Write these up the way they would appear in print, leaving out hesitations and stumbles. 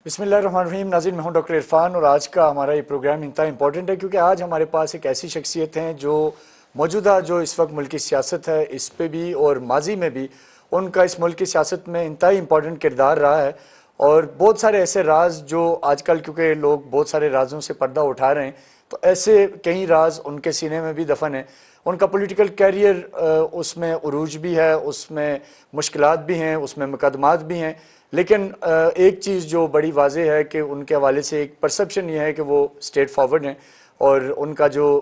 بسم اللہ الرحمن الرحیم. ناظرین، میں ہوں ڈاکٹر عرفان اور آج کا ہمارا یہ پروگرام انتہائی امپورٹنٹ ہے کیونکہ آج ہمارے پاس ایک ایسی شخصیت ہیں جو موجودہ جو اس وقت ملک کی سیاست ہے اس پہ بھی اور ماضی میں بھی ان کا اس ملک کی سیاست میں انتہائی امپورٹنٹ کردار رہا ہے. اور بہت سارے ایسے راز جو آج کل کیونکہ لوگ بہت سارے رازوں سے پردہ اٹھا رہے ہیں تو ایسے کئی راز ان کے سینے میں بھی دفن ہیں. ان کا پولیٹیکل کیریئر اس میں عروج بھی ہے، اس میں مشکلات بھی ہیں، اس میں مقدمات بھی ہیں، لیکن ایک چیز جو بڑی واضح ہے کہ ان کے حوالے سے ایک پرسپشن یہ ہے کہ وہ اسٹیٹ فارورڈ ہیں اور ان کا جو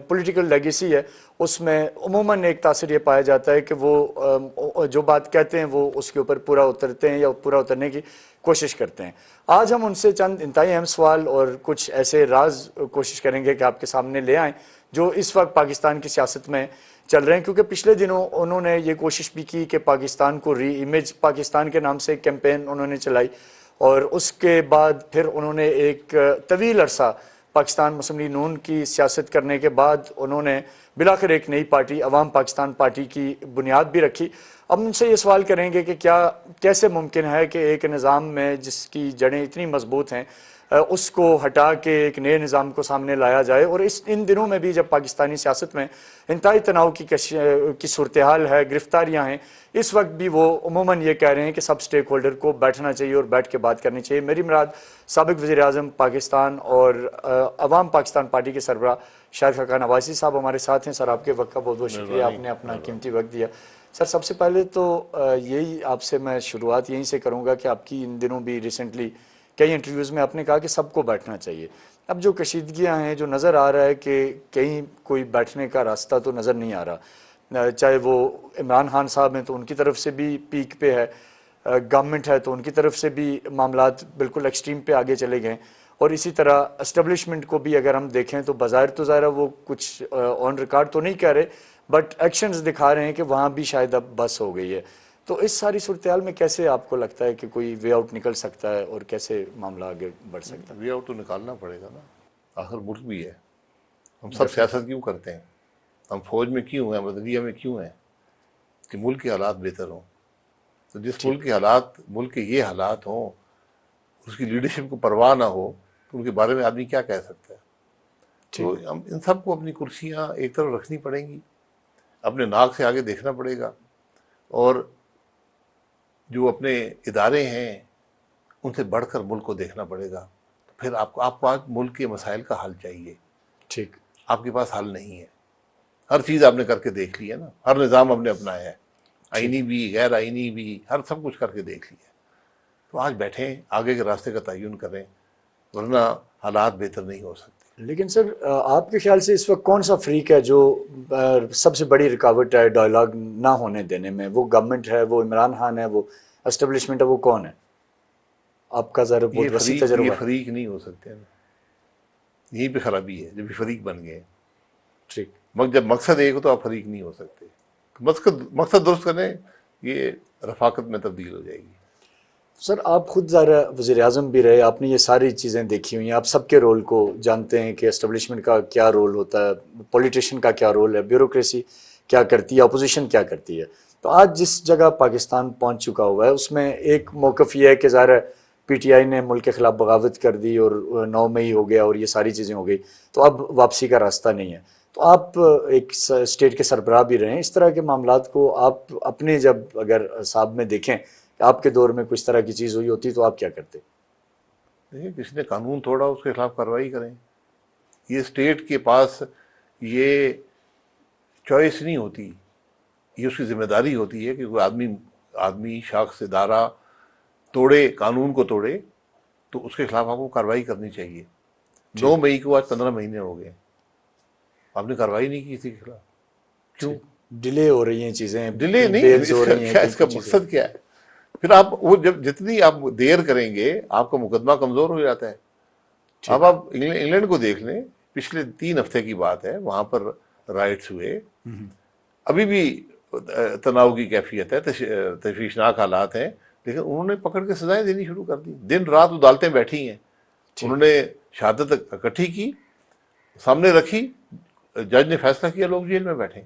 پولیٹیکل لیگیسی ہے اس میں عموماً ایک تاثر یہ پایا جاتا ہے کہ وہ جو بات کہتے ہیں وہ اس کے اوپر پورا اترتے ہیں یا پورا اترنے کی کوشش کرتے ہیں. آج ہم ان سے چند انتہائی اہم سوال اور کچھ ایسے راز کوشش کریں گے کہ آپ کے سامنے لے آئیں جو اس وقت پاکستان کی سیاست میں چل رہے ہیں، کیونکہ پچھلے دنوں انہوں نے یہ کوشش بھی کی کہ پاکستان کو ری امیج پاکستان کے نام سے ایک کیمپین انہوں نے چلائی اور اس کے بعد پھر انہوں نے ایک طویل عرصہ پاکستان مسلم لیگ نون کی سیاست کرنے کے بعد انہوں نے بلاخر ایک نئی پارٹی عوام پاکستان پارٹی کی بنیاد بھی رکھی. اب ان سے یہ سوال کریں گے کہ کیسے ممکن ہے کہ ایک نظام میں جس کی جڑیں اتنی مضبوط ہیں اس کو ہٹا کے ایک نئے نظام کو سامنے لایا جائے، اور ان دنوں میں بھی جب پاکستانی سیاست میں انتہائی تناؤ کی صورتحال ہے، گرفتاریاں ہیں، اس وقت بھی وہ عموماً یہ کہہ رہے ہیں کہ سب سٹیک ہولڈر کو بیٹھنا چاہیے اور بیٹھ کے بات کرنی چاہیے. میری مراد سابق وزیر اعظم پاکستان اور عوام پاکستان پارٹی کے سربراہ شاہد خاقان عباسی صاحب ہمارے ساتھ ہیں. سر، آپ کے وقت کا بہت بہت شکریہ، آپ نے اپنا قیمتی وقت دیا. سر، سب سے پہلے تو یہی آپ سے میں شروعات یہیں سے کروں گا کہ آپ کی ان دنوں بھی ریسنٹلی کئی انٹرویوز میں آپ نے کہا کہ سب کو بیٹھنا چاہیے. اب جو کشیدگیاں ہیں، جو نظر آ رہا ہے کہ کہیں کوئی بیٹھنے کا راستہ تو نظر نہیں آ رہا، چاہے وہ عمران خان صاحب ہیں تو ان کی طرف سے بھی پیک پہ ہے، گورنمنٹ ہے تو ان کی طرف سے بھی معاملات بالکل ایکسٹریم پہ آگے چلے گئے، اور اسی طرح اسٹیبلشمنٹ کو بھی اگر ہم دیکھیں تو بظاہر تو ظاہر وہ کچھ آن ریکارڈ تو نہیں کہہ رہے بٹ ایکشنز دکھا رہے ہیں کہ وہاں بھی شاید اب بس ہو گئی ہے. تو اس ساری صورتحال میں کیسے آپ کو لگتا ہے کہ کوئی وے آؤٹ نکل سکتا ہے اور کیسے معاملہ آگے بڑھ سکتا ہے؟ وے آؤٹ تو نکالنا پڑے گا نا، آخر ملک بھی ہے. ہم سب سیاست کیوں کرتے ہیں؟ ہم فوج میں کیوں ہیں، مدنیہ میں کیوں ہیں؟ کہ ملک کے حالات بہتر ہوں. تو جس ملک کے حالات، ملک کے یہ حالات ہوں، اس کی لیڈرشپ کو پرواہ نہ ہو تو ان کے بارے میں آدمی کیا کہہ سکتا ہے؟ تو ہم ان سب کو اپنی کرسیاں ایک طرف رکھنی پڑیں گی، اپنے ناک سے آگے دیکھنا پڑے گا، اور جو اپنے ادارے ہیں ان سے بڑھ کر ملک کو دیکھنا پڑے گا. پھر آپ کو آج ملک کے مسائل کا حل چاہیے. ٹھیک. آپ کے پاس حل نہیں ہے. ہر چیز آپ نے کر کے دیکھ لی ہے نا، ہر نظام ہم نے اپنایا ہے، آئینی بھی غیر آئینی بھی، ہر سب کچھ کر کے دیکھ لیا. تو آج بیٹھیں، آگے کے راستے کا تعین کریں، ورنہ حالات بہتر نہیں ہو سکتے. لیکن سر، آپ کے خیال سے اس وقت کون سا فریق ہے جو سب سے بڑی رکاوٹ ہے ڈائلاگ نہ ہونے دینے میں؟ وہ گورنمنٹ ہے، وہ عمران خان ہے، وہ اسٹیبلشمنٹ ہے، وہ کون ہے؟ آپ کا ذرا یہ بہت وسیع فریق تجربہ ہے. فریق نہیں ہو سکتے نا، یہیں پہ خرابی ہے جب یہ فریق بن گئے. ٹھیک. جب مقصد ایک ہو تو آپ فریق نہیں ہو سکتے. مقصد درست کریں، یہ رفاقت میں تبدیل ہو جائے گی. سر، آپ خود ذرا وزیر اعظم بھی رہے، آپ نے یہ ساری چیزیں دیکھی ہوئی ہیں، آپ سب کے رول کو جانتے ہیں کہ اسٹیبلشمنٹ کا کیا رول ہوتا ہے، پولیٹیشین کا کیا رول ہے، بیوروکریسی کیا کرتی ہے، اپوزیشن کیا کرتی ہے. تو آج جس جگہ پاکستان پہنچ چکا ہوا ہے اس میں ایک موقف یہ ہے کہ ظاہر ہے پی ٹی آئی نے ملک کے خلاف بغاوت کر دی اور 9 مئی ہو گیا اور یہ ساری چیزیں ہو گئی، تو اب واپسی کا راستہ نہیں ہے. تو آپ ایک اسٹیٹ کے سربراہ بھی رہے ہیں، اس طرح کے معاملات کو آپ اپنے جب اگر حساب میں دیکھیں کہ آپ کے دور میں کچھ طرح کی چیز ہوئی ہوتی تو آپ کیا کرتے؟ دیکھیں، کسی نے قانون توڑا اس کے خلاف کارروائی کریں. یہ اسٹیٹ کے پاس یہ چوائس نہیں ہوتی، یہ اس کی ذمہ داری ہوتی ہے کہ کوئی آدمی شخص ادارہ توڑے، قانون کو توڑے، تو اس کے خلاف آپ کو کارروائی کرنی چاہیے. 9 مئی کو آج 15 مہینے ہو گئے، آپ نے کارروائی نہیں کی کسی کے خلاف. کیوں؟ ڈیلے ہو رہی ہیں چیزیں، ڈیلے نہیں، بیلز ہو رہی ہیں، اس کا مقصد کیا ہے؟ پھر آپ وہ جتنی آپ دیر کریں گے آپ کا مقدمہ کمزور ہو جاتا ہے. اب آپ انگلینڈ کو دیکھ لیں، پچھلے 3 ہفتے کی بات ہے، وہاں پر رائٹس ہوئے، ابھی بھی تناؤ کی کیفیت ہے، تشویشناک حالات ہیں، لیکن انہوں نے پکڑ کے سزائیں دینی شروع کر دی. دن رات عدالتیں بیٹھی ہیں، انہوں نے شہادت اکٹھی کی، سامنے رکھی، جج نے فیصلہ کیا، لوگ جیل میں بیٹھے.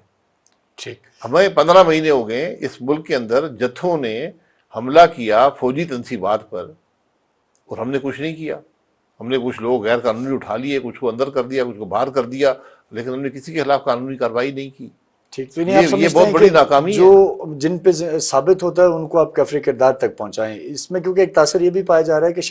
ٹھیک. ہمیں 15 مہینے ہو گئے، اس ملک کے اندر جتھوں نے حملہ کیا فوجی تنصیبات پر، اور ہم نے کچھ نہیں کیا. ہم نے کچھ لوگ غیر قانونی اٹھا لیے, کچھ کو اندر کر دیا, کچھ کو باہر کر دیا, لیکن ہم نے کسی کے خلاف قانونی کارروائی نہیں کی. ٹھیک, تو آپ یہ سمجھتے بہت ہیں بڑی کہ ناکامی ہے. جو جن پہ ثابت ہوتا ہے ان کو آپ کفر کردار تک پہنچائیں اس میں, کیونکہ ایک تاثر یہ بھی پایا جا رہا ہے کہ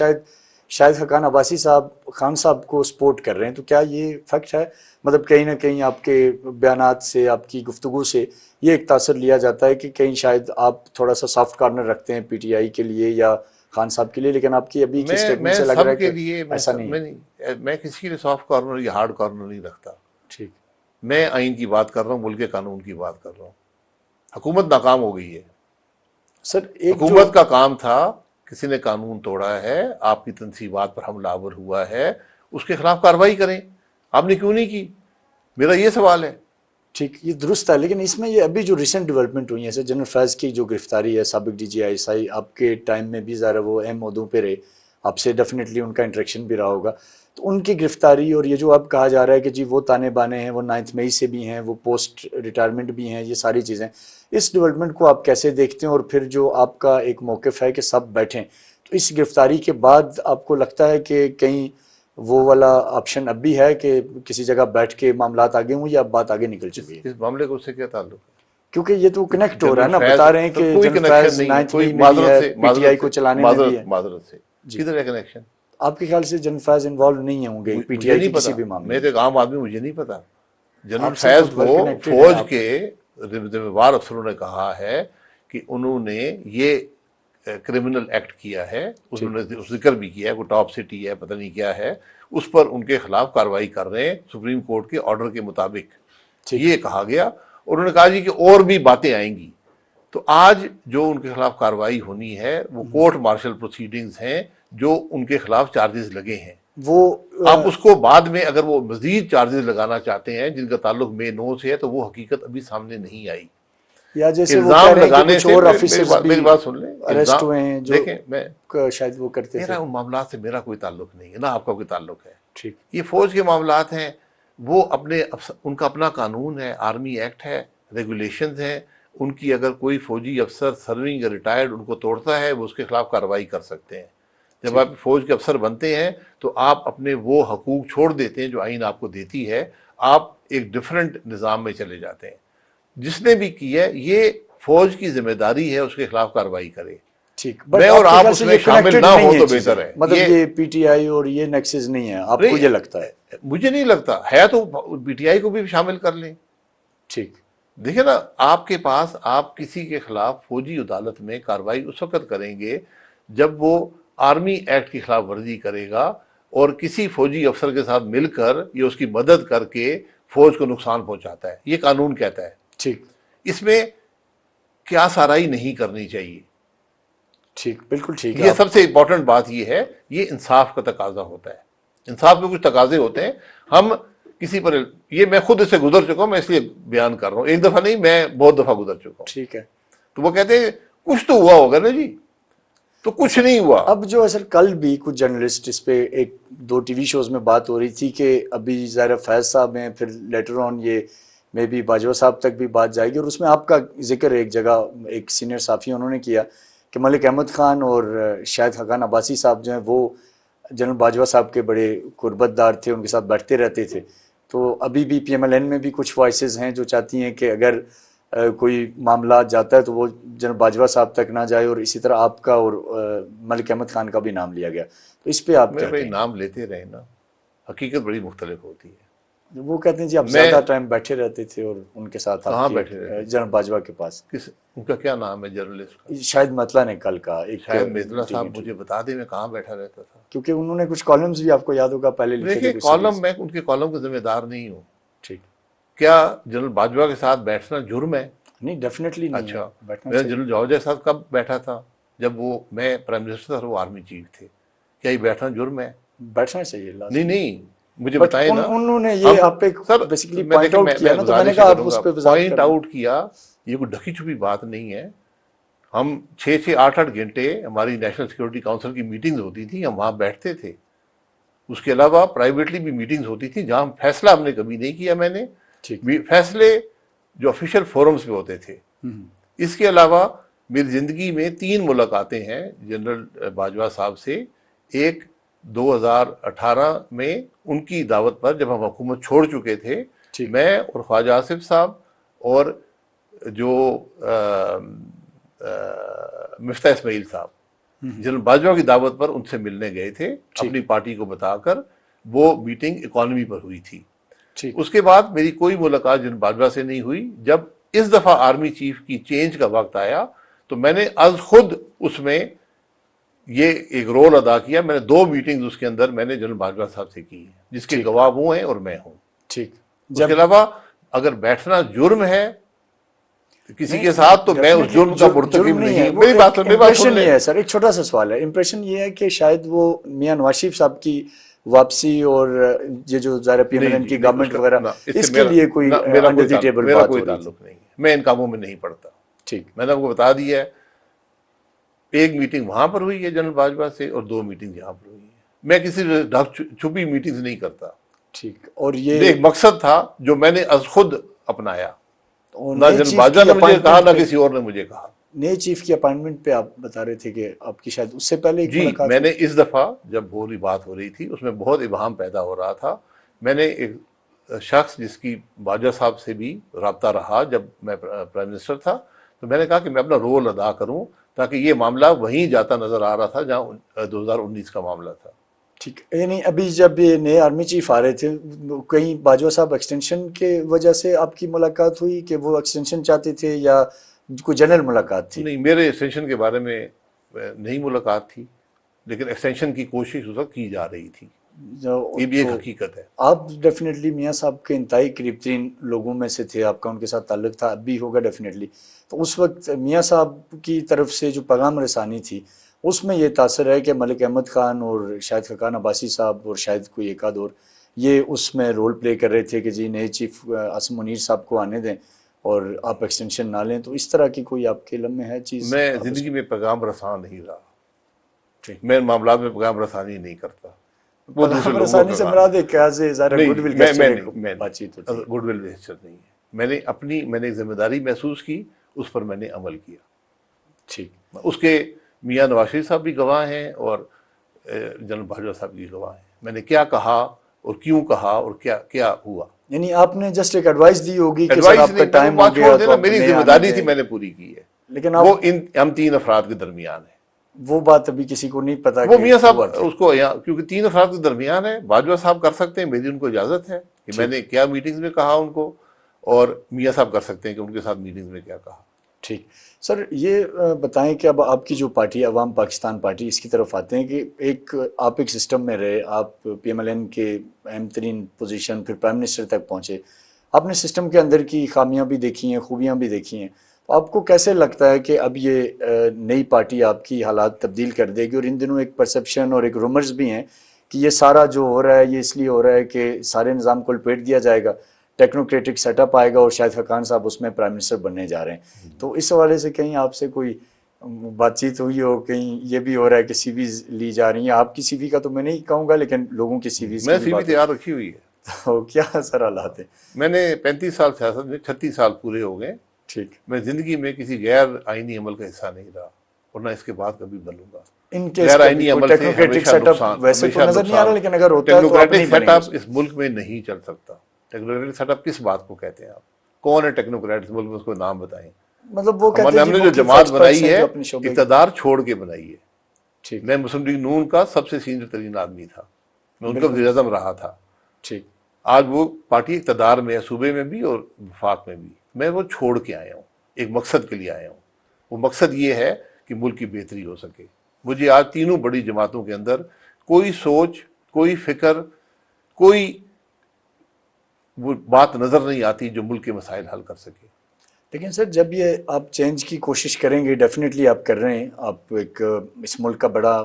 شاید حقان عباسی صاحب خان صاحب کو سپورٹ کر رہے ہیں, تو کیا یہ فیکٹ ہے؟ مطلب کہیں نہ کہیں آپ کے بیانات سے, آپ کی گفتگو سے یہ ایک تاثر لیا جاتا ہے کہ کہیں شاید آپ تھوڑا سا سافٹ کارنر رکھتے ہیں پی ٹی آئی کے لیے یا خان صاحب کے لیے, لیکن آپ کی ابھی کی اسٹیٹمنٹ میں سے لگ رہا ہے سب کے کہ لیے ایسا نہیں ہے. میں کسی کے لیے سافٹ کارنر یا ہارڈ کارنر نہیں رکھتا. ٹھیک, میں آئین کی بات کر رہا ہوں, ملک کے قانون کی بات کر رہا ہوں. حکومت ناکام ہو گئی ہے. سر ایک جو حکومت کا کام تھا, کسی نے قانون توڑا ہے, آپ کی تنصیبات پر حملہ آور ہوا ہے, اس کے خلاف کارروائی کریں. آپ نے کیوں نہیں کی؟ میرا یہ سوال ہے. ٹھیک, یہ درست ہے, لیکن اس میں یہ ابھی جو ریسنٹ ڈیولپمنٹ ہوئی ہے سر, جنرل فیض کی جو گرفتاری ہے, سابق D G I S I, آپ کے ٹائم میں بھی ذرا وہ اہم عہدوں پہ رہے, آپ سے ڈیفینیٹلی ان کا انٹریکشن بھی رہا ہوگا, تو ان کی گرفتاری اور یہ جو اب کہا جا رہا ہے کہ جی وہ تانے بانے ہیں, وہ 9 مئی سے بھی ہیں, وہ پوسٹ ریٹائرمنٹ بھی ہیں, یہ ساری چیزیں, اس ڈیولپمنٹ کو آپ کیسے دیکھتے ہیں؟ اور پھر جو آپ کا ایک موقف ہے کہ سب بیٹھیں, تو اس گرفتاری کے بعد آپ کو لگتا ہے کہ کہیں وہ والا آپشن اب بھی ہے کہ کسی جگہ بیٹھ کے معاملات آگے ہوں, یا اب بات آگے نکل چکی ہے؟ اس معاملے کو اس سے کیا تعلق ہے؟ کیونکہ یہ تو کنیکٹ ہو رہا ہے جنرل نا, فیض بتا رہے ہیں سر کہ کوئی جنرل کنیکشن فیض نہیں ہے, 9 کوئی مئی میں بھی ہے, پی ٹی آئی کو چلانے میں بھی ہے. معذرت سے جی, کدھر ہے کنیکشن؟ آپ کے خیال سے جنرل فیض انوالو نہیں ہوں گے پی ٹی مجھے آئی نہیں کے پتا, کسی بھی معاملے میں میں؟ تو ایک عام آدمی, مجھے نہیں پتا. جنرل آپ سے فیض بہت ویل کو کنیکٹڈ ہیں فوج آپ. کے ذمہ دار افسروں نے کہا ہے کہ انہوں نے یہ کرمنل ایکٹ کیا ہے, انہوں نے ذکر بھی کیا ہے, کوئی ٹاپ سٹی ہے, پتہ نہیں کیا ہے, اس پر ان کے خلاف کارروائی کر رہے ہیں سپریم کورٹ کے آرڈر کے مطابق, یہ کہا گیا. اور انہوں نے کہا جی کہ اور بھی باتیں آئیں گی. تو آج جو ان کے خلاف کارروائی ہونی ہے وہ کورٹ مارشل پروسیڈنگز ہیں, جو ان کے خلاف چارجز لگے ہیں. وہ آپ اس کو بعد میں اگر وہ مزید چارجز لگانا چاہتے ہیں جن کا تعلق مئی 9 سے ہے, تو وہ حقیقت ابھی سامنے نہیں آئی. یا جیسے وہ کہہ الزام رہے ہیں کہ لگانے کچھ سے اور آفیسرز بھی میری بات سن لیں. اریسٹ ہوئے ہیں جو دیکھیں, شاید وہ کرتے تھے. میرا ان معاملات سے میرا کوئی تعلق نہیں ہے, نہ آپ کا کوئی تعلق ہے. ٹھیک, یہ فوج کے معاملات ہیں, وہ ان کا اپنا قانون ہے, آرمی ایکٹ ہے, ریگولیشنز ہیں. ان کی اگر کوئی فوجی افسر سرونگ یا ریٹائرڈ ان کو توڑتا ہے, وہ اس کے خلاف کارروائی کر سکتے ہیں. جب آپ فوج کے افسر بنتے ہیں تو آپ اپنے وہ حقوق چھوڑ دیتے ہیں جو آئین آپ کو دیتی ہے, آپ ایک ڈیفرنٹ نظام میں چلے جاتے ہیں. جس نے بھی کی ہے, یہ فوج کی ذمہ داری ہے اس کے خلاف کارروائی کرے. ٹھیک, میں اور آپ اس میں شامل نہ ہو تو بہتر ہے. مطلب یہ پی ٹی آئی اور یہ نیکسز نہیں ہے, آپ کو یہ لگتا ہے؟ مجھے نہیں لگتا ہے, تو پی ٹی آئی کو بھی شامل کر لیں. ٹھیک, دیکھیں نا, آپ کے پاس آپ کسی کے خلاف فوجی عدالت میں کارروائی اس وقت کریں گے جب وہ آرمی ایکٹ کی خلاف ورزی کرے گا, اور کسی فوجی افسر کے ساتھ مل کر یا اس کی مدد کر کے فوج کو نقصان پہنچاتا ہے. یہ قانون کہتا ہے. ٹھیک, اس میں کیا سارائی نہیں کرنی چاہیے. ٹھیک, بالکل ٹھیک ہے. یہ سب سے امپورٹنٹ بات یہ ہے, یہ انصاف کا تقاضا ہوتا ہے. انصاف کے کچھ تقاضے ہوتے ہیں. ہم کسی پر, یہ میں خود اس سے گزر چکا ہوں, میں اس لیے بیان کر رہا ہوں, ایک دفعہ نہیں, میں بہت دفعہ گزر چکا ہوں. ٹھیک ہے, تو وہ کہتے ہیں کچھ تو ہوا ہوگا نا جی, تو کچھ نہیں ہوا. اب جو اصل کل بھی کچھ جرنلسٹ اس پہ 1-2 ٹی وی شوز میں بات ہو رہی تھی کہ ابھی ظاہر فیض صاحب ہیں, پھر لیٹر آن یہ میں بھی باجوہ صاحب تک بھی بات جائے گی, اور اس میں آپ کا ذکر ایک جگہ ایک سینئر صحافی انہوں نے کیا کہ ملک احمد خان اور شاید حقان عباسی صاحب جو ہیں وہ جنرل باجوہ صاحب کے بڑے قربت دار تھے, ان کے ساتھ بیٹھتے رہتے تھے. تو ابھی بھی پی ایم ایل این میں بھی کچھ وائسز ہیں جو چاہتی ہیں کہ اگر کوئی معاملات جاتا ہے تو وہ جنرل باجوہ صاحب تک نہ جائے, اور اسی طرح آپ کا اور ملک احمد خان کا بھی نام لیا گیا. تو اس پہ آپ کیا کہیں؟ نام لیتے رہے نا, حقیقت بڑی مختلف ہوتی ہے. وہ کہتے ہیں جی آپ زیادہ ٹائم بیٹھے رہتے تھے اور ان کے ساتھ کہاں آپ بیٹھے رہتے جنرل باجوہ کے پاس. ان کا کیا نام ہے جرنلسٹ کا؟ شاید مطلع نے کل کہا, شاید میتلا صاحب مجھے بتا دیں میں کہاں بیٹھا رہتا تھا, کیونکہ انہوں نے کچھ کالمز بھی آپ کو یاد ہوگا پہلے لکھے تھے. دیکھیں کالم, میں ان کے کالم کا ذمہ دار نہیں ہوں. ٹھیک, کیا جنرل باجوہ کے ساتھ بیٹھنا جرم ہے؟ نہیں, ڈیفینیٹلی نہیں. اچھا, بیٹھنا میں جنرل جوہر کے ساتھ کب بیٹھا تھا؟ جب میں پرائم منسٹر تھا, وہ آرمی چیف تھے. کیا یہ بیٹھنا جرم ہے؟ بیٹھنا چاہیے. نہیں, مجھے بتائیں نا. انہوں نے یہ آپ پہ بیسیکلی پوائنٹ آؤٹ کیا نا, تو میں نے کہا آپ اس پہ پوائنٹ آؤٹ کیا. یہ کوئی ڈھکی چھپی بات نہیں ہے. ہم 6-8 گھنٹے ہماری نیشنل سیکورٹی کونسل کی میٹنگز ہوتی تھی, ہم وہاں بیٹھتے تھے. اس کے علاوہ پرائیویٹلی بھی میٹنگز ہوتی تھی جہاں فیصلہ ہم نے کبھی نہیں کیا. میں نے فیصلے جو آفیشیل فورمز پہ ہوتے تھے. اس کے علاوہ میری زندگی میں 3 ملاقاتیں ہیں جنرل باجوہ صاحب سے. ایک 2018 میں ان کی دعوت پر جب ہم حکومت چھوڑ چکے تھے، میں اور خواجہ آصف صاحب اور جو مفتاح اسماعیل صاحب جنرل باجوہ کی دعوت پر ان سے ملنے گئے تھے، اپنی پارٹی کو بتا کر۔ وہ میٹنگ اکانومی پر ہوئی تھی۔ اس کے بعد میری کوئی ملاقات جنرل باجوہ سے نہیں ہوئی۔ جب اس دفعہ آرمی چیف کی چینج کا وقت آیا تو میں نے از خود اس میں یہ ایک رول ادا کیا۔ میں نے 2 میٹنگز اس کے اندر میں نے جنرل باجوہ صاحب سے کی ہیں، جس کے گواہ وہ ہیں اور میں ہوں۔ اس کے علاوہ اگر بیٹھنا جرم ہے کسی کے ساتھ تو میں اس جرم کا مرتکب نہیں ہوں۔ میری بات امپریشن یہ ہے سر، ایک چھوٹا سا سوال ہے، امپریشن یہ ہے کہ شاید وہ میاں نواز شریف صاحب کی واپسی اور یہ جو ظاہر پی ایم ایل این کی گورنمنٹ وغیرہ اس کے لیے کوئی انڈر دی ٹیبل میرا بات کوئی ہو رہی تعلق نہیں ہے، میں ان کاموں میں نہیں پڑتا۔ ٹھیک، میں نے آپ کو بتا دیا ہے، ایک میٹنگ وہاں پر ہوئی ہے جنرل باجوہ سے اور 2 میٹنگ یہاں پر ہوئی ہے۔ میں کسی چھپی میٹنگز نہیں کرتا۔ ٹھیک، اور یہ ایک مقصد تھا جو میں نے از خود اپنایا، اور نہ نئے جنرل چیف باجوہ کی نے مجھے کہا اپائنٹمنٹ نہ پہ، کسی اور نے مجھے کہا۔ نئے چیف کی اپائنٹمنٹ پہ آپ بتا رہے تھے کہ آپ کی شاید اس سے پہلے ایک جی، ملاقات میں نے اس دفعہ جب پوری بات ہو رہی تھی اس میں بہت ابہام پیدا ہو رہا تھا۔ میں نے ایک شخص جس کی باجوہ صاحب سے بھی رابطہ رہا جب میں پرائم منسٹر تھا، تو میں نے کہا کہ میں اپنا رول ادا کروں تاکہ یہ معاملہ وہیں جاتا نظر آ رہا تھا جہاں 2019 کا معاملہ تھا۔ ٹھیک، یعنی ابھی جب یہ نئے آرمی چیف آ رہے تھے کہیں باجوہ صاحب ایکسٹینشن کے وجہ سے آپ کی ملاقات ہوئی کہ وہ ایکسٹینشن چاہتے تھے یا کوئی جنرل ملاقات تھی؟ نہیں، میرے ایکسٹینشن کے بارے میں نہیں ملاقات تھی، لیکن ایکسٹینشن کی کوشش اس وقت کی جا رہی تھی، یہ بھی ایک حقیقت ہے۔ آپ ڈیفینیٹلی میاں صاحب کے انتہائی قریب ترین لوگوں میں سے تھے، آپ کا ان کے ساتھ تعلق تھا، اب بھی ہوگا ڈیفینیٹلی۔ تو اس وقت میاں صاحب کی طرف سے جو پیغام رسانی تھی اس میں یہ تاثر ہے کہ ملک احمد خان اور شاہد خاقان عباسی صاحب اور شاید کوئی ایک آدھ اور یہ اس میں رول پلے کر رہے تھے کہ جی نئے چیف عاصم منیر صاحب کو آنے دیں اور آپ ایکسٹینشن نہ لیں۔ تو اس طرح کی کوئی آپ کے علم میں ہے چیز؟ میں زندگی میں پیغام رساں نہیں رہا، میں ان معاملات میں پیغام رسانی نہیں کرتا۔ وہ دوسرے لوگوں رسانی سے مراد ہے کیا سے ظاہر گڈ ول بات چیت ہوتی ہے، گڈ ول جسچر نہیں ہے۔ میں نے ایک ذمہ داری محسوس کی، اس پر میں نے عمل کیا۔ ٹھیک، اس کے میاں نواز شریف صاحب بھی گواہ ہیں اور جنرل باجوہ صاحب بھی گواہ ہیں، میں نے کیا کہا اور کیوں کہا اور کیا ہوا۔ یعنی آپ نے جسٹ ایک ایڈوائس دی ہوگی کہ سر ایڈوائس آپ کا ٹائم ہو گیا تو میری ذمہ داری تھی، میں نے پوری کی ہے، لیکن وہ ہم 3 افراد کے درمیان ہے۔ وہ بات ابھی کسی کو نہیں پتا وہ میاں صاحب اس کو کیونکہ 3 افراد کے درمیان ہے، باجوہ صاحب کر سکتے ہیں، میری ان کو اجازت ہے کہ میں نے کیا میٹنگز میں کہا ان کو، اور میاں صاحب کر سکتے ہیں کہ ان کے ساتھ میٹنگز میں کیا کہا۔ ٹھیک سر، یہ بتائیں کہ اب آپ کی جو پارٹی عوام پاکستان پارٹی اس کی طرف آتے ہیں کہ آپ ایک سسٹم میں رہے، آپ پی ایم ایل این کے اہم ترین پوزیشن پھر پرائم منسٹر تک پہنچے، آپ نے سسٹم کے اندر کی خامیاں بھی دیکھی ہیں، خوبیاں بھی دیکھی ہیں، تو آپ کو کیسے لگتا ہے کہ اب یہ نئی پارٹی آپ کی حالات تبدیل کر دے گی؟ اور ان دنوں ایک پرسیپشن اور ایک رومرز بھی ہیں کہ یہ سارا جو ہو رہا ہے یہ اس لیے ہو رہا ہے کہ سارے نظام کو لپیٹ دیا جائے گا، ٹیکنوکریٹک سیٹ اپ آئے گا اور شاہد خاقان صاحب اس میں پرائم منسٹر بننے جا رہے ہیں۔ تو اس حوالے سے کہیں آپ سے کوئی بات چیت ہوئی ہو، کہیں یہ بھی ہو رہا ہے کہ سی ویز لی جا رہی ہیں؟ آپ کی سی وی کا تو میں نہیں کہوں گا، لیکن لوگوں کی سی ویز میں سی وی تیار رکھی ہوئی ہے۔ تو کیا سر حالات ہیں؟ میں نے 35 سال سیاست میں، 36 سال پورے ہو گئے۔ ٹھیک، میں زندگی میں کسی غیر آئینی عمل کا حصہ نہیں رہا اور نہ اس کے بعد کبھی بنوں گا۔ ان کیس غیر آئینی عمل سے ٹیکنوکریٹک ہمیشہ سیٹ اپ نقصان، ویسے تو نظر نہیں آ رہا، لیکن اگر ہوتا ہے تو آپ ٹیکنوکریٹک نہیں سیٹ بنیں اپ گے۔ اس ملک میں نہیں چل سکتا۔ ٹیکنوکریٹک سیٹ اپ کس بات کو کہتے ہیں آپ؟ کون ہے ٹیکنوکریٹ اس ملک میں؟ اس کو نام بتائیں۔ مطلب وہ کہتے ہیں ہم نے جو جماعت بنائی ہے اقتدار چھوڑ کے بنائی ہے۔ ٹھیک، میں مسلم لیگ نون کا سب سے سینئر ترین آدمی تھا، میں ان کا وزیر اعظم رہا تھا۔ ٹھیک، آج وہ پارٹی اقتدار میں ہے، صوبے میں بھی اور وفاق میں بھی۔ میں وہ چھوڑ کے آیا ہوں، ایک مقصد کے لیے آیا ہوں۔ وہ مقصد یہ ہے کہ ملک کی بہتری ہو سکے۔ مجھے آج تینوں بڑی جماعتوں کے اندر کوئی سوچ، کوئی فکر، کوئی وہ بات نظر نہیں آتی جو ملک کے مسائل حل کر سکے۔ لیکن سر جب یہ آپ چینج کی کوشش کریں گے، ڈیفینیٹلی آپ کر رہے ہیں، آپ ایک اس ملک کا بڑا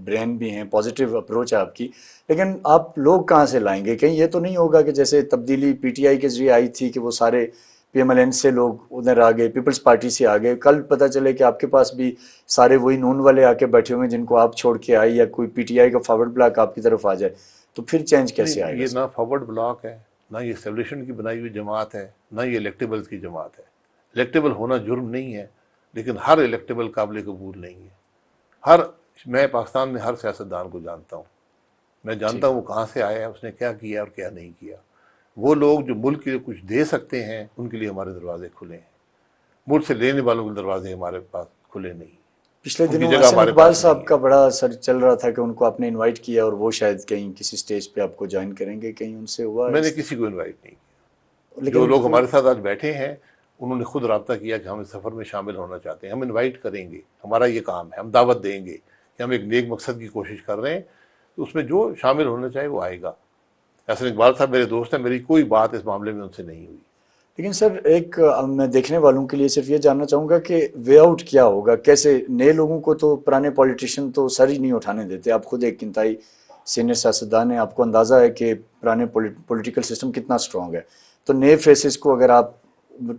برین بھی ہیں، پازیٹیو اپروچ ہے آپ کی، لیکن آپ لوگ کہاں سے لائیں گے؟ کہیں یہ تو نہیں ہوگا کہ جیسے تبدیلی پی ٹی آئی کے ذریعے آئی تھی کہ وہ سارے پی ایم ایل این سے لوگ ادھر آ گئے، پیپلز پارٹی سے آ گئے، کل پتہ چلے کہ آپ کے پاس بھی سارے وہی نون والے آ کے بیٹھے ہوئے ہیں جن کو آپ چھوڑ کے آئے، یا کوئی پی ٹی آئی کا فارورڈ بلاک آپ کی طرف آ جائے، تو پھر چینج کیسے آئے گا؟ یہ نہ فارورڈ بلاک ہے، نہ یہ اسٹیبلشمنٹ کی بنائی ہوئی جماعت ہے، نہ یہ الیکٹیبلز کی جماعت ہے۔ الیکٹیبل ہونا جرم نہیں ہے، لیکن ہر الیکٹیبل قابل قبول نہیں ہے۔ ہر میں پاکستان میں ہر سیاستدان کو جانتا ہوں، میں جانتا ہوں وہ کہاں سے آیا ہے، اس نے کیا کیا اور کیا نہیں کیا۔ وہ لوگ جو ملک کے لیے کچھ دے سکتے ہیں ان کے لیے ہمارے دروازے کھلے ہیں، ملک سے لینے والوں کے دروازے ہمارے پاس کھلے نہیں، پچھلے ان کی دنوں جگہ حسن ہمارے اقبال پاس صاحب نہیں کا ہے۔ بڑا سر چل رہا تھا کہ ان کو آپ نے انوائٹ کیا اور وہ شاید کہیں کسی سٹیج پہ آپ کو جوائن کریں گے، کہیں ان سے ہوا میں نے کسی کو انوائٹ نہیں کیا، جو لیکن لوگ وہ ہمارے ساتھ آج بیٹھے ہیں انہوں نے خود رابطہ کیا کہ ہم اس سفر میں شامل ہونا چاہتے ہیں، ہم انوائٹ کریں گے، ہمارا یہ کام ہے، ہم دعوت دیں گے کہ ہم ایک نیک مقصد کی کوشش کر رہے ہیں، تو اس میں جو شامل ہونا چاہے وہ آئے گا۔ حسن اقبال صاحب میرے دوست ہیں، میری کوئی بات اس معاملے میں ان سے نہیں ہوئی۔ لیکن سر ایک میں دیکھنے والوں کے لیے صرف یہ جاننا چاہوں گا کہ وے آؤٹ کیا ہوگا، کیسے نئے لوگوں کو تو پرانے پولیٹیشین تو سر ہی نہیں اٹھانے دیتے، آپ خود ایک انتہائی سینئر سیاستدان ہیں، آپ کو اندازہ ہے کہ پرانے پولیٹیکل سسٹم کتنا اسٹرانگ ہے، تو نئے فیسز کو اگر آپ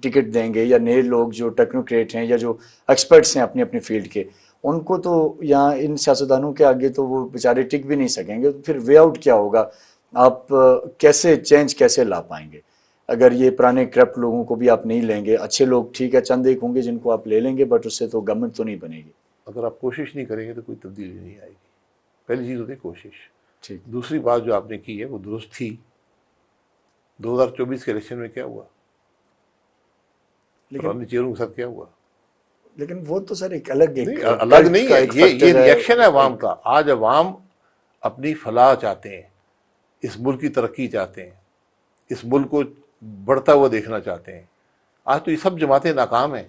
ٹکٹ دیں گے یا نئے لوگ جو ٹیکنوکریٹ ہیں یا جو ایکسپرٹس ہیں اپنی اپنی فیلڈ کے، ان کو تو یہاں ان سیاستدانوں کے آگے تو وہ بیچارے ٹک بھی نہیں سکیں گے، تو پھر وے آؤٹ کیا ہوگا؟ آپ کیسے چینج کیسے لا پائیں گے اگر یہ پرانے کرپٹ لوگوں کو بھی آپ نہیں لیں گے؟ اچھے لوگ ٹھیک ہے چند ایک ہوں گے جن کو آپ لے لیں گے، بٹ اس سے تو گورنمنٹ تو نہیں بنے گی۔ اگر آپ کوشش نہیں کریں گے تو کوئی تبدیلی نہیں آئے گی، پہلی چیز ہوتی ہے کوشش۔ ٹھیک، دوسری بات جو آپ نے کی ہے وہ درست تھی، 2024 کے الیکشن میں کیا ہوا، لیکن پرانے چہروں کے ساتھ کیا ہوا؟ وہ تو سر ایک الگ ایک نہیں، الگ کلٹ نہیں کا ہے، ایک یہ فیکٹر ہے ریئیکشن ہے عوام ایک۔ کا۔ آج عوام اپنی فلاح چاہتے ہیں، اس ملک کی ترقی چاہتے ہیں، اس ملک کو بڑھتا ہوا دیکھنا چاہتے ہیں۔ آج تو یہ سب جماعتیں ناکام ہیں،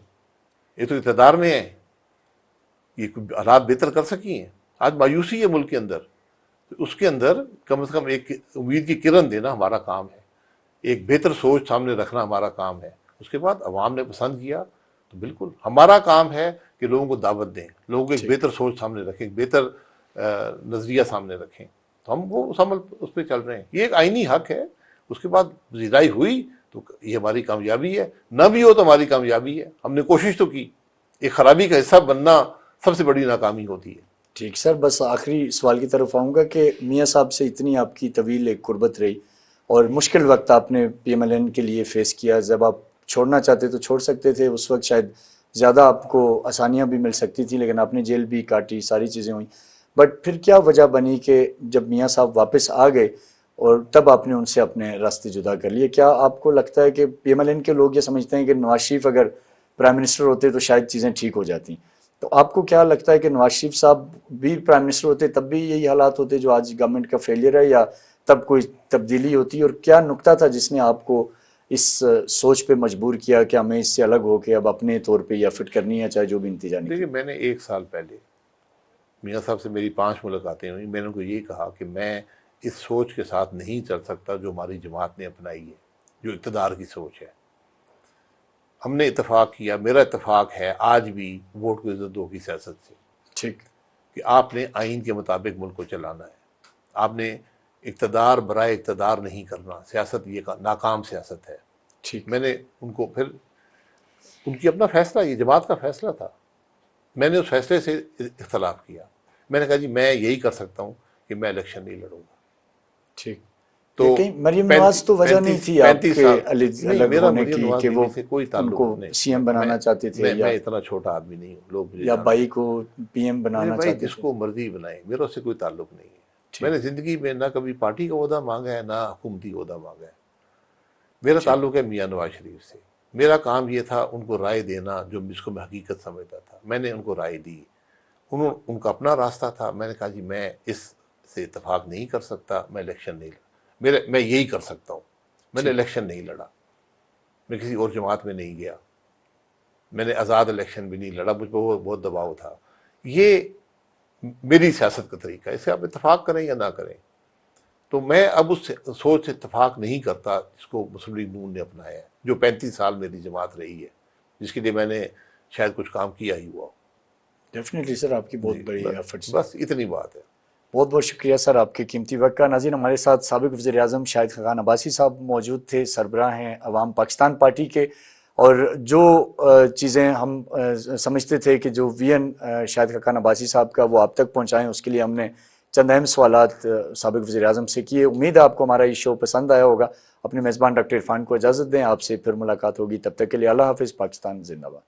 یہ تو اقتدار میں ہیں، یہ کوئی حالات بہتر کر سکی ہیں؟ آج مایوسی ہے ملک کے اندر، اس کے اندر کم از کم ایک امید کی کرن دینا ہمارا کام ہے، ایک بہتر سوچ سامنے رکھنا ہمارا کام ہے۔ اس کے بعد عوام نے پسند کیا تو بالکل ہمارا کام ہے کہ لوگوں کو دعوت دیں، لوگوں کو ایک ٹھیک، بہتر سوچ سامنے رکھیں، ایک بہتر نظریہ سامنے رکھیں، تو ہم وہ اس عمل اس پہ چل رہے ہیں۔ یہ ایک آئینی حق ہے۔ اس کے بعد پذیرائی ہوئی تو یہ ہماری کامیابی ہے، نہ بھی ہو تو ہماری کامیابی ہے، ہم نے کوشش تو کی۔ ایک خرابی کا حصہ بننا سب سے بڑی ناکامی ہوتی ہے۔ ٹھیک سر، بس آخری سوال کی طرف آؤں گا کہ میاں صاحب سے اتنی آپ کی طویل ایک قربت رہی اور مشکل وقت آپ نے پی ایم ایل این کے لیے فیس کیا، جب آپ چھوڑنا چاہتے تو چھوڑ سکتے تھے، اس وقت شاید زیادہ آپ کو آسانیاں بھی مل سکتی تھیں، لیکن آپ نے جیل بھی کاٹی، ساری چیزیں ہوئیں، بٹ پھر کیا وجہ بنی کہ جب میاں صاحب واپس آ گئے اور تب آپ نے ان سے اپنے راستے جدا کر لیے؟ کیا آپ کو لگتا ہے کہ پی ایم ایل این کے لوگ یہ سمجھتے ہیں کہ نواز شریف اگر پرائم منسٹر ہوتے تو شاید چیزیں ٹھیک ہو جاتی، تو آپ کو کیا لگتا ہے کہ نواز شریف صاحب بھی پرائم منسٹر ہوتے تب بھی یہی حالات ہوتے جو آج گورنمنٹ کا فیلئر ہے، یا تب کوئی تبدیلی ہوتی؟ اور کیا نکتہ تھا جس نے آپ کو اس سوچ پہ مجبور کیا کہ ہمیں اس سے الگ ہو کے اب اپنے طور پہ یا فٹ کرنی ہے، چاہے جو بھی نتیجہ دیکھیے، نکلے؟ میں نے 1 سال پہلے میاں صاحب سے میری 5 ملاقاتیں ہوئیں، میں نے ان کو یہ کہا کہ میں اس سوچ کے ساتھ نہیں چل سکتا جو ہماری جماعت نے اپنائی ہے، جو اقتدار کی سوچ ہے۔ ہم نے اتفاق کیا، میرا اتفاق ہے آج بھی ووٹ کو عزت دو کی سیاست سے، ٹھیک، کہ آپ نے آئین کے مطابق ملک کو چلانا ہے، آپ نے اقتدار برائے اقتدار نہیں کرنا، سیاست یہ ناکام سیاست ہے۔ ٹھیک، میں نے ان کو پھر ان کی اپنا فیصلہ، یہ جماعت کا فیصلہ تھا، میں نے اس فیصلے سے اختلاف کیا۔ میں نے کہا جی میں یہی کر سکتا ہوں کہ میں الیکشن نہیں لڑوں گا۔ ٹھیک، تو یہ کہیں مریم نواز تو وجہ نہیں تھی آپ 35 کے سال نہیں، الگ میرا ہونے مریم کی نواز کہ وہ بیوی سے کوئی ان تعلق کو نہیں، سی ایم بنانا چاہتے تھے، یا میں اتنا چھوٹا آدمی نہیں ہوں، لوگ مجھے یا جانتے بائی ہیں۔ کو پی ایم میرے بنانا بھائی چاہتے جس تھے؟ کو مرضی بنائے، میرا اس سے کوئی تعلق نہیں ہے۔ میں ٹھیک، نے زندگی میں نہ کبھی پارٹی کا عہدہ مانگا ہے، نہ حکومتی عہدہ مانگا ہے۔ میرا ٹھیک، تعلق ہے میاں نواز شریف سے۔ میرا کام یہ تھا ان کو رائے دینا، جس کو میں حقیقت سمجھتا تھا، میں نے ان کو رائے دی۔ ان کا اپنا راستہ تھا، میں نے کہا جی میں اس سے اتفاق نہیں کر سکتا، میں الیکشن نہیں میں یہی کر سکتا ہوں۔ میں نے ٹھیک، الیکشن نہیں لڑا، میں کسی اور جماعت میں نہیں گیا، میں نے آزاد الیکشن بھی نہیں لڑا، مجھ پر بہت دباؤ تھا۔ یہ میری سیاست کا طریقہ ہے، اس سے آپ اتفاق کریں یا نہ کریں۔ تو میں اب اس سوچ سے اتفاق نہیں کرتا جس کو مسلم لیگ نون نے اپنایا ہے، جو 35 سال میری جماعت رہی ہے، جس کے لیے میں نے شاید کچھ کام کیا ہی ہوا۔ ڈیفینیٹلی سر، آپ کی بہت جی، بڑی ایفرٹس ہیں۔ بس اتنی بات ہے۔ بہت بہت شکریہ سر آپ کے قیمتی وقت کا۔ ناظرین، ہمارے ساتھ سابق وزیر اعظم شاہد خاقان عباسی صاحب موجود تھے، سربراہ ہیں عوام پاکستان پارٹی کے، اور جو چیزیں ہم سمجھتے تھے کہ جو وین شاہد خاقان عباسی صاحب کا وہ آپ تک پہنچائیں، اس کے لیے ہم نے چند اہم سوالات سابق وزیر اعظم سے کیے۔ امید ہے آپ کو ہمارا یہ شو پسند آیا ہوگا۔ اپنے میزبان ڈاکٹر عرفان کو اجازت دیں، آپ سے پھر ملاقات ہوگی، تب تک کے لیے اللہ حافظ۔ پاکستان زندہ باد۔